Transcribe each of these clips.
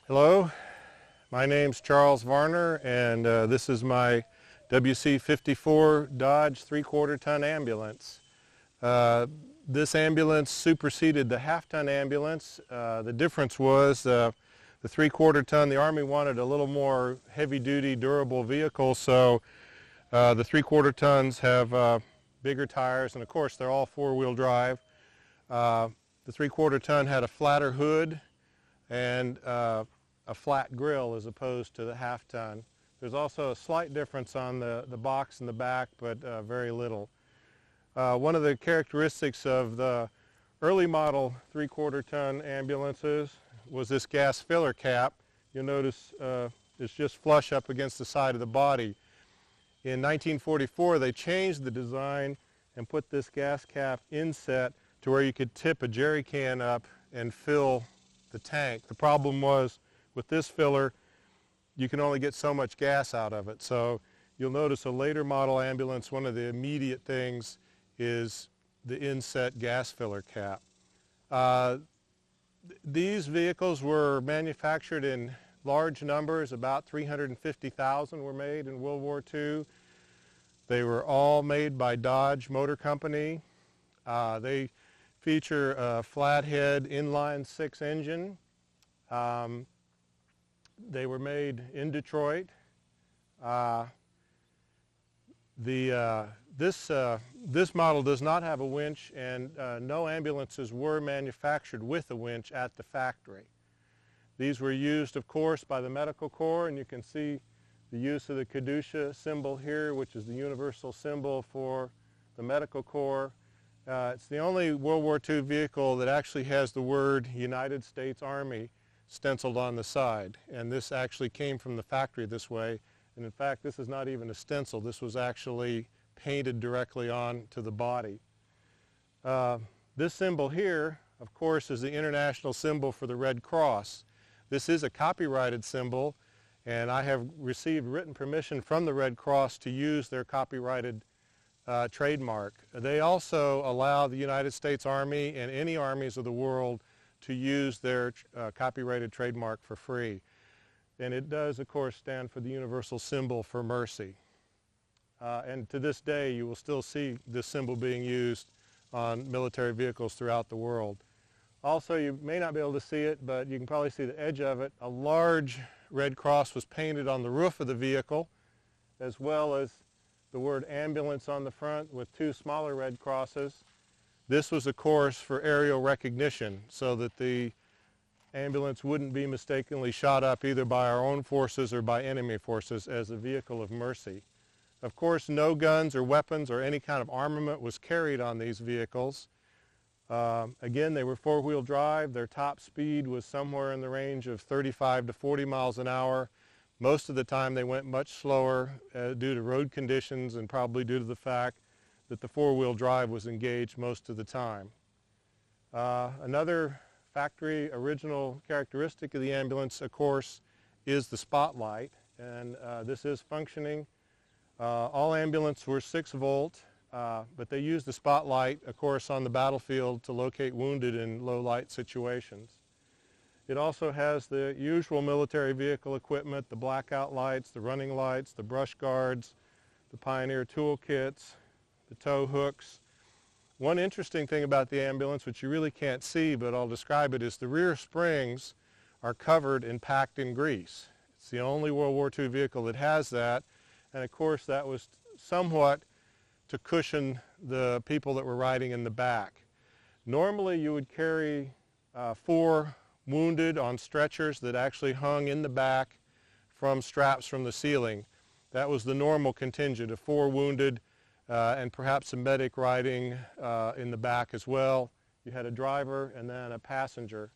Hello, my name's Charles Varner, and this is my WC-54 Dodge 3/4 ton ambulance. This ambulance superseded the half-ton ambulance. The difference was the 3/4 ton, the Army wanted a little more heavy-duty, durable vehicle, so the 3/4 tons have bigger tires, and of course they're all four-wheel drive. The 3/4 ton had a flatter hood and a flat grill as opposed to the half-ton. There's also a slight difference on the box in the back, but very little. One of the characteristics of the early model 3/4 ton ambulances was this gas filler cap. You'll notice it's just flush up against the side of the body. In 1944 they changed the design and put this gas cap inset to where you could tip a jerry can up and fill the tank. The problem was with this filler you can only get so much gas out of it. So you'll notice a later model ambulance, one of the immediate things is the inset gas filler cap. These vehicles were manufactured in large numbers. About 350,000 were made in World War II. They were all made by Dodge Motor Company. They feature a flathead inline 6 engine. They were made in Detroit. This model does not have a winch, and no ambulances were manufactured with a winch at the factory. These were used, of course, by the Medical Corps, and you can see the use of the caduceus symbol here, which is the universal symbol for the Medical Corps. It's the only World War II vehicle that actually has the word United States Army stenciled on the side, and this actually came from the factory this way. And in fact, this is not even a stencil. This was actually painted directly onto the body. This symbol here, of course, is the international symbol for the Red Cross. This is a copyrighted symbol, and I have received written permission from the Red Cross to use their copyrighted trademark. They also allow the United States Army and any armies of the world to use their copyrighted trademark for free. And it does, of course, stand for the universal symbol for mercy. And to this day, you will still see this symbol being used on military vehicles throughout the world. Also, you may not be able to see it, but you can probably see the edge of it. A large Red Cross was painted on the roof of the vehicle, as well as the word ambulance on the front with two smaller red crosses. This was, of course, for aerial recognition, so that the ambulance wouldn't be mistakenly shot up either by our own forces or by enemy forces as a vehicle of mercy. Of course, no guns or weapons or any kind of armament was carried on these vehicles. Again, they were four-wheel drive. Their top speed was somewhere in the range of 35 to 40 miles an hour. Most of the time they went much slower due to road conditions and probably due to the fact that the four-wheel drive was engaged most of the time. Another factory original characteristic of the ambulance, of course, is the spotlight, and this is functioning. All ambulances were 6 volt, but they used the spotlight, of course, on the battlefield to locate wounded in low light situations. It also has the usual military vehicle equipment, the blackout lights, the running lights, the brush guards, the Pioneer toolkits, the tow hooks. One interesting thing about the ambulance, which you really can't see, but I'll describe it, is the rear springs are covered and packed in grease. It's the only World War II vehicle that has that, and of course that was somewhat to cushion the people that were riding in the back. Normally you would carry 4 wounded on stretchers that actually hung in the back from straps from the ceiling. That was the normal contingent of 4 wounded and perhaps a medic riding in the back as well. You had a driver and then a passenger.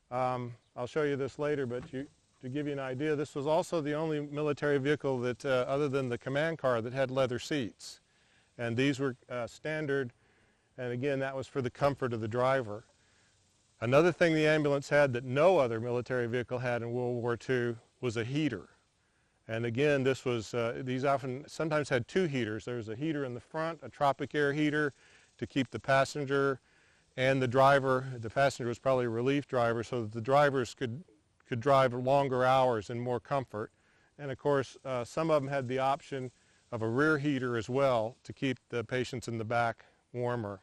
I'll show you this later, but to give you an idea, this was also the only military vehicle that, other than the command car, that had leather seats. And these were standard, and again, that was for the comfort of the driver. Another thing the ambulance had that no other military vehicle had in World War II was a heater. And again, this was, these sometimes had 2 heaters. There was a heater in the front, a tropic air heater to keep the passenger and the driver, the passenger was probably a relief driver, so that the drivers could could drive longer hours in more comfort. And of course, some of them had the option of a rear heater as well to keep the patients in the back warmer.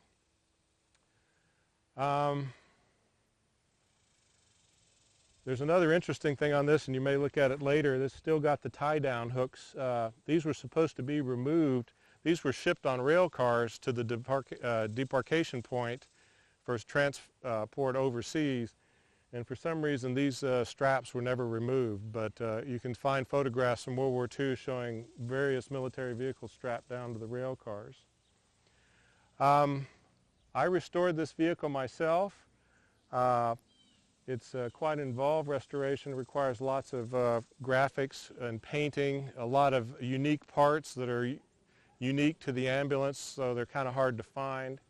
There's another interesting thing on this, and you may look at it later. This still got the tie-down hooks. These were supposed to be removed. These were shipped on rail cars to the debarkation point for transport overseas. And for some reason, these straps were never removed. But you can find photographs from World War II showing various military vehicles strapped down to the rail cars. I restored this vehicle myself. It's quite involved. Restoration requires lots of graphics and painting, a lot of unique parts that are unique to the ambulance, so they're kind of hard to find.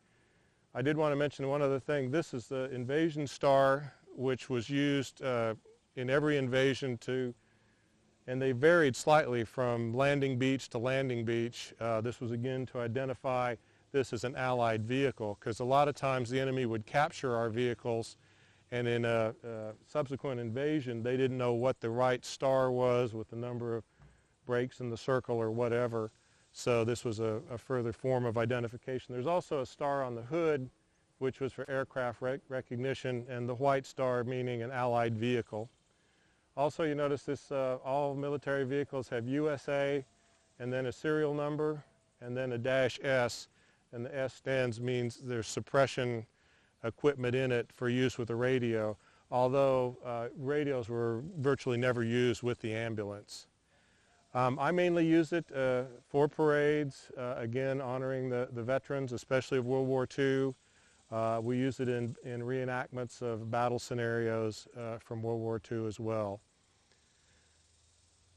I did want to mention one other thing. This is the invasion star, which was used in every invasion and they varied slightly from landing beach to landing beach. This was again to identify this as an Allied vehicle, because a lot of times the enemy would capture our vehicles, and in a subsequent invasion, they didn't know what the right star was with the number of breaks in the circle or whatever. So this was a further form of identification. There's also a star on the hood, which was for aircraft recognition, and the white star meaning an Allied vehicle. Also, you notice this, all military vehicles have USA, and then a serial number, and then a -S, and the S means there's suppression equipment in it for use with the radio, although radios were virtually never used with the ambulance. I mainly use it for parades, again honoring the veterans, especially of World War II. We use it in reenactments of battle scenarios from World War II as well.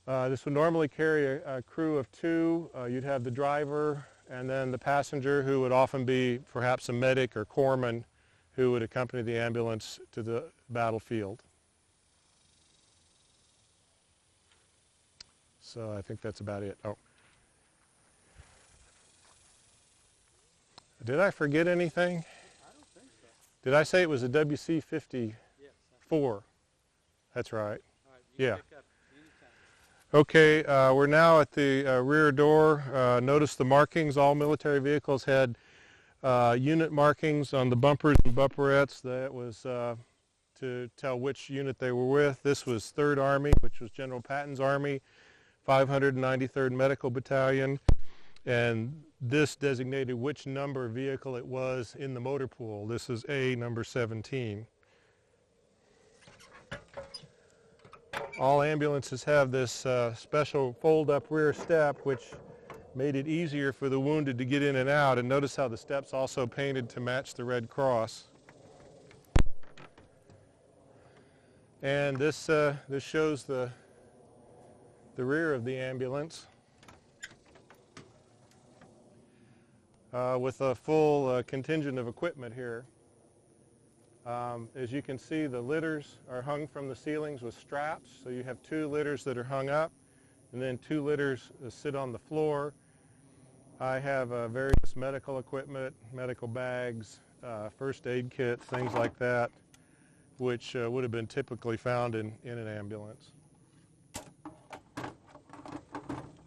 This would normally carry a crew of 2. You'd have the driver and then the passenger, who would often be perhaps a medic or corpsman, who would accompany the ambulance to the battlefield. So I think that's about it. Oh. Did I forget anything? I don't think so. Did I say it was a WC-54? Yes. That's right. All right, Yeah. Pick up anytime. Okay, we're now at the rear door. Notice the markings. All military vehicles had unit markings on the bumpers and bumperettes. That was to tell which unit they were with. This was 3rd Army, which was General Patton's Army, 593rd Medical Battalion, and this designated which number vehicle it was in the motor pool. This is A number 17. All ambulances have this special fold-up rear step, which made it easier for the wounded to get in and out. And notice how the step's also painted to match the Red Cross. And this shows the rear of the ambulance with a full contingent of equipment here. As you can see, the litters are hung from the ceilings with straps. So you have 2 litters that are hung up, and then 2 litters sit on the floor. I have various medical equipment, medical bags, first aid kits, things like that, which would have been typically found in an ambulance.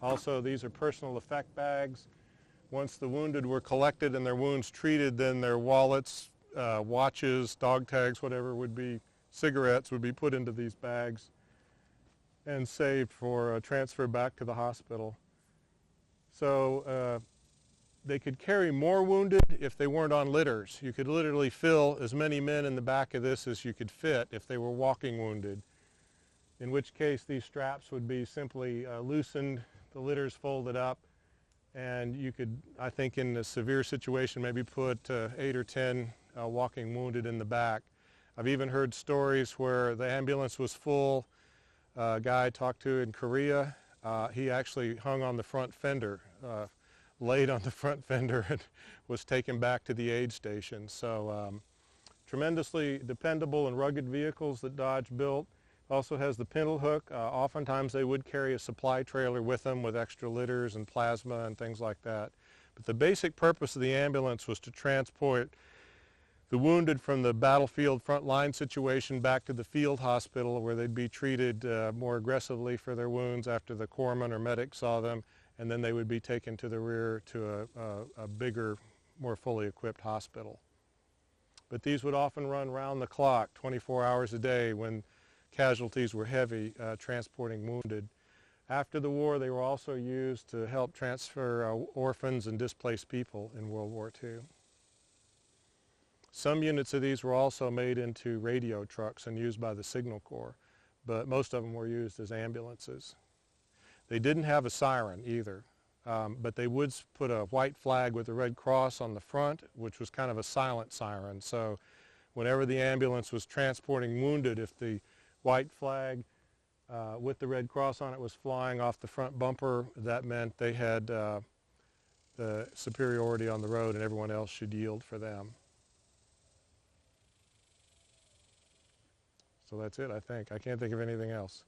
Also, these are personal effect bags. Once the wounded were collected and their wounds treated, then their wallets, watches, dog tags, whatever would be, cigarettes would be put into these bags and saved for transfer back to the hospital. So they could carry more wounded if they weren't on litters. You could literally fill as many men in the back of this as you could fit if they were walking wounded, in which case these straps would be simply loosened, the litters folded up, and you could, I think in a severe situation, maybe put 8 or 10 walking wounded in the back. I've even heard stories where the ambulance was full. A guy I talked to in Korea, he actually hung on the front fender, laid on the front fender, and was taken back to the aid station. So tremendously dependable and rugged vehicles that Dodge built. Also has the pintle hook. Oftentimes they would carry a supply trailer with them with extra litters and plasma and things like that. But the basic purpose of the ambulance was to transport the wounded from the battlefield frontline situation back to the field hospital where they'd be treated more aggressively for their wounds after the corpsman or medic saw them, and then they would be taken to the rear to a bigger, more fully equipped hospital. But these would often run round the clock, 24 hours a day when casualties were heavy, transporting wounded. After the war, they were also used to help transfer orphans and displaced people in World War II. Some units of these were also made into radio trucks and used by the Signal Corps, but most of them were used as ambulances. They didn't have a siren either, but they would put a white flag with a red cross on the front, which was kind of a silent siren. So whenever the ambulance was transporting wounded, if the white flag with the red cross on it was flying off the front bumper, that meant they had the superiority on the road and everyone else should yield for them. So that's it, I think. I can't think of anything else.